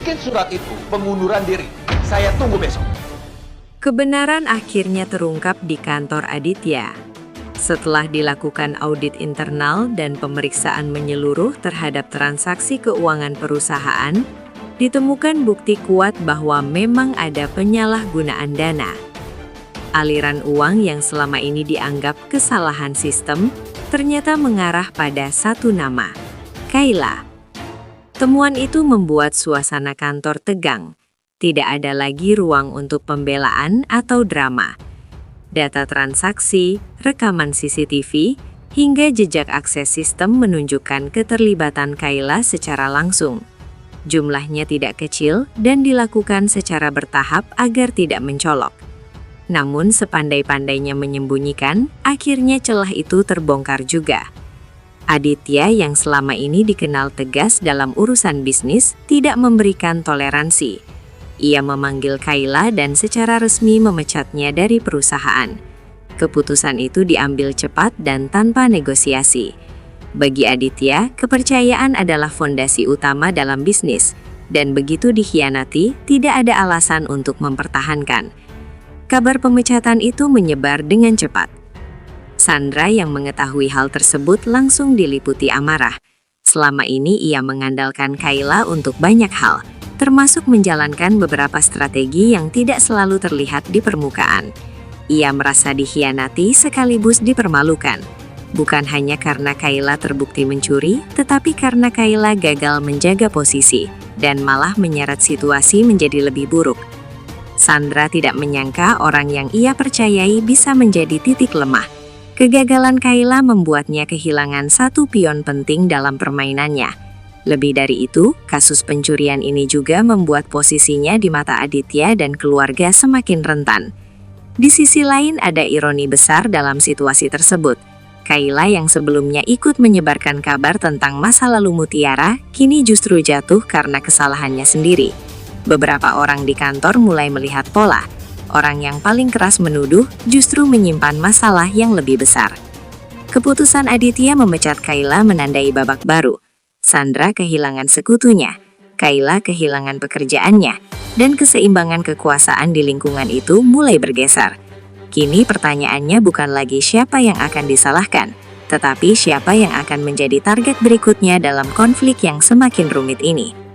Bikin surat itu pengunduran diri. Saya tunggu besok. Kebenaran akhirnya terungkap di kantor Aditya. Setelah dilakukan audit internal dan pemeriksaan menyeluruh terhadap transaksi keuangan perusahaan, ditemukan bukti kuat bahwa memang ada penyalahgunaan dana. Aliran uang yang selama ini dianggap kesalahan sistem ternyata mengarah pada satu nama, Kayla. Temuan itu membuat suasana kantor tegang. Tidak ada lagi ruang untuk pembelaan atau drama. Data transaksi, rekaman CCTV, hingga jejak akses sistem menunjukkan keterlibatan Kayla secara langsung. Jumlahnya tidak kecil dan dilakukan secara bertahap agar tidak mencolok. Namun sepandai-pandainya menyembunyikan, akhirnya celah itu terbongkar juga. Aditya yang selama ini dikenal tegas dalam urusan bisnis tidak memberikan toleransi. Ia memanggil Kayla dan secara resmi memecatnya dari perusahaan. Keputusan itu diambil cepat dan tanpa negosiasi. Bagi Aditya, kepercayaan adalah fondasi utama dalam bisnis, dan begitu dikhianati, tidak ada alasan untuk mempertahankan. Kabar pemecatan itu menyebar dengan cepat. Sandra yang mengetahui hal tersebut langsung diliputi amarah. Selama ini ia mengandalkan Kayla untuk banyak hal, termasuk menjalankan beberapa strategi yang tidak selalu terlihat di permukaan. Ia merasa dikhianati sekaligus dipermalukan. Bukan hanya karena Kayla terbukti mencuri, tetapi karena Kayla gagal menjaga posisi, dan malah menyeret situasi menjadi lebih buruk. Sandra tidak menyangka orang yang ia percayai bisa menjadi titik lemah. Kegagalan Kayla membuatnya kehilangan satu pion penting dalam permainannya. Lebih dari itu, kasus pencurian ini juga membuat posisinya di mata Aditya dan keluarga semakin rentan. Di sisi lain ada ironi besar dalam situasi tersebut. Kayla yang sebelumnya ikut menyebarkan kabar tentang masa lalu Mutiara, kini justru jatuh karena kesalahannya sendiri. Beberapa orang di kantor mulai melihat pola. Orang yang paling keras menuduh justru menyimpan masalah yang lebih besar. Keputusan Aditya memecat Kayla menandai babak baru. Sandra kehilangan sekutunya, Kayla kehilangan pekerjaannya, dan keseimbangan kekuasaan di lingkungan itu mulai bergeser. Kini pertanyaannya bukan lagi siapa yang akan disalahkan, tetapi siapa yang akan menjadi target berikutnya dalam konflik yang semakin rumit ini.